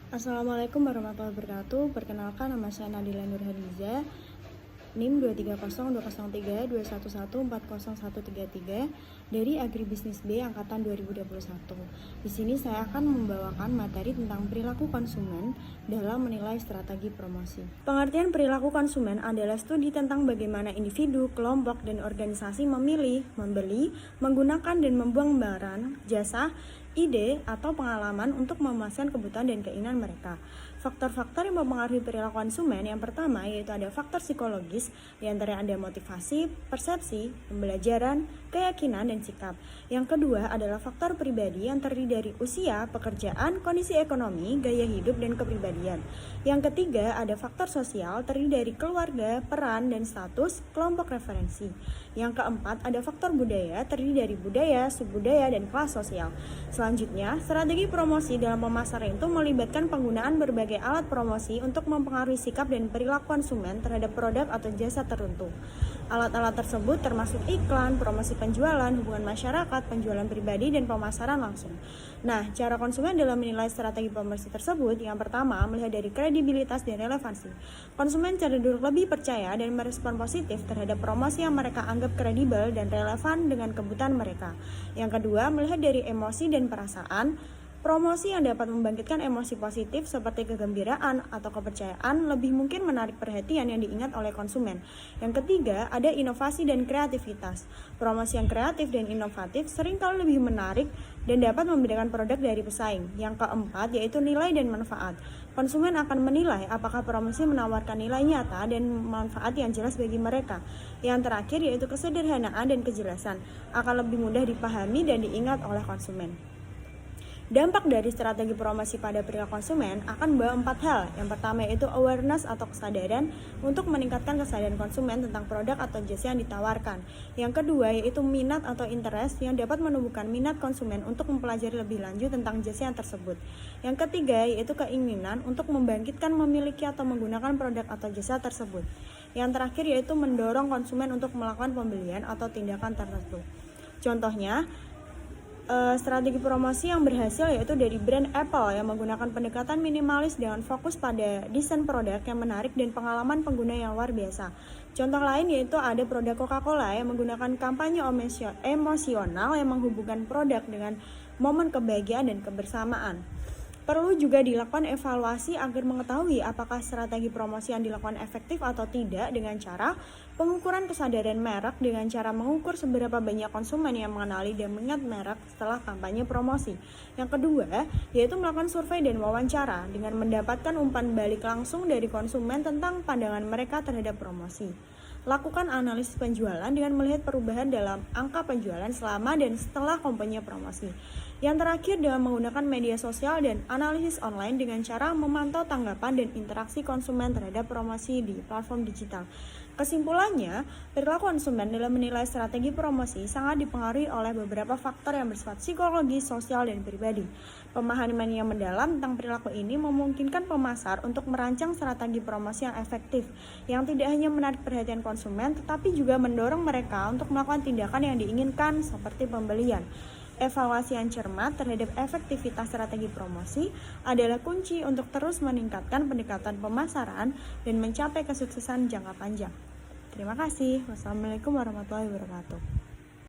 Assalamualaikum warahmatullahi wabarakatuh. Perkenalkan, nama saya Nadila Nurhadiza, NIM 2302021140133 dari Agribisnis B angkatan 2021. Di sini saya akan membawakan materi tentang perilaku konsumen dalam menilai strategi promosi. Pengertian perilaku konsumen adalah studi tentang bagaimana individu, kelompok, dan organisasi memilih, membeli, menggunakan, dan membuang barang, jasa, ide, atau pengalaman untuk memuaskan kebutuhan dan keinginan mereka. Faktor-faktor yang mempengaruhi perilaku konsumen yang pertama yaitu ada faktor psikologis, di antaranya ada motivasi, persepsi, pembelajaran, keyakinan, dan sikap. Yang kedua adalah faktor pribadi yang terdiri dari usia, pekerjaan, kondisi ekonomi, gaya hidup, dan kepribadian. Yang ketiga ada faktor sosial terdiri dari keluarga, peran, dan status, kelompok referensi. Yang keempat ada faktor budaya terdiri dari budaya, subbudaya, dan kelas sosial. Selanjutnya, strategi promosi dalam pemasaran itu melibatkan penggunaan berbagai alat promosi untuk mempengaruhi sikap dan perilaku konsumen terhadap produk atau jasa tertentu. Alat-alat tersebut termasuk iklan, promosi penjualan, hubungan masyarakat, penjualan pribadi, dan pemasaran langsung. Nah, cara konsumen dalam menilai strategi promosi tersebut, yang pertama, melihat dari kredibilitas dan relevansi. Konsumen cenderung lebih percaya dan merespon positif terhadap promosi yang mereka anggap kredibel dan relevan dengan kebutuhan mereka. Yang kedua, melihat dari emosi dan perasaan. Promosi yang dapat membangkitkan emosi positif seperti kegembiraan atau kepercayaan lebih mungkin menarik perhatian yang diingat oleh konsumen. Yang ketiga, ada inovasi dan kreativitas. Promosi yang kreatif dan inovatif seringkali lebih menarik dan dapat membedakan produk dari pesaing. Yang keempat, yaitu nilai dan manfaat. Konsumen akan menilai apakah promosi menawarkan nilai nyata dan manfaat yang jelas bagi mereka. Yang terakhir, yaitu kesederhanaan dan kejelasan. Akan lebih mudah dipahami dan diingat oleh konsumen. Dampak dari strategi promosi pada perilaku konsumen akan membawa 4 hal. Yang pertama yaitu awareness atau kesadaran untuk meningkatkan kesadaran konsumen tentang produk atau jasa yang ditawarkan. Yang kedua yaitu minat atau interest yang dapat menumbuhkan minat konsumen untuk mempelajari lebih lanjut tentang jasa yang tersebut. Yang ketiga yaitu keinginan untuk membangkitkan memiliki atau menggunakan produk atau jasa tersebut. Yang terakhir yaitu mendorong konsumen untuk melakukan pembelian atau tindakan tertentu. Contohnya, strategi promosi yang berhasil yaitu dari brand Apple yang menggunakan pendekatan minimalis dengan fokus pada desain produk yang menarik dan pengalaman pengguna yang luar biasa. Contoh lain yaitu ada produk Coca-Cola yang menggunakan kampanye emosional yang menghubungkan produk dengan momen kebahagiaan dan kebersamaan. Perlu juga dilakukan evaluasi agar mengetahui apakah strategi promosi yang dilakukan efektif atau tidak dengan cara pengukuran kesadaran merek dengan cara mengukur seberapa banyak konsumen yang mengenali dan mengingat merek setelah kampanye promosi. Yang kedua, yaitu melakukan survei dan wawancara dengan mendapatkan umpan balik langsung dari konsumen tentang pandangan mereka terhadap promosi. Lakukan analisis penjualan dengan melihat perubahan dalam angka penjualan selama dan setelah kampanye promosi. Yang terakhir dengan menggunakan media sosial dan analisis online dengan cara memantau tanggapan dan interaksi konsumen terhadap promosi di platform digital. Kesimpulannya, perilaku konsumen dalam menilai strategi promosi sangat dipengaruhi oleh beberapa faktor yang bersifat psikologis, sosial, dan pribadi. Pemahaman yang mendalam tentang perilaku ini memungkinkan pemasar untuk merancang strategi promosi yang efektif, yang tidak hanya menarik perhatian konsumen, tetapi juga mendorong mereka untuk melakukan tindakan yang diinginkan seperti pembelian. Evaluasi yang cermat terhadap efektivitas strategi promosi adalah kunci untuk terus meningkatkan pendekatan pemasaran dan mencapai kesuksesan jangka panjang. Terima kasih. Wassalamualaikum warahmatullahi wabarakatuh.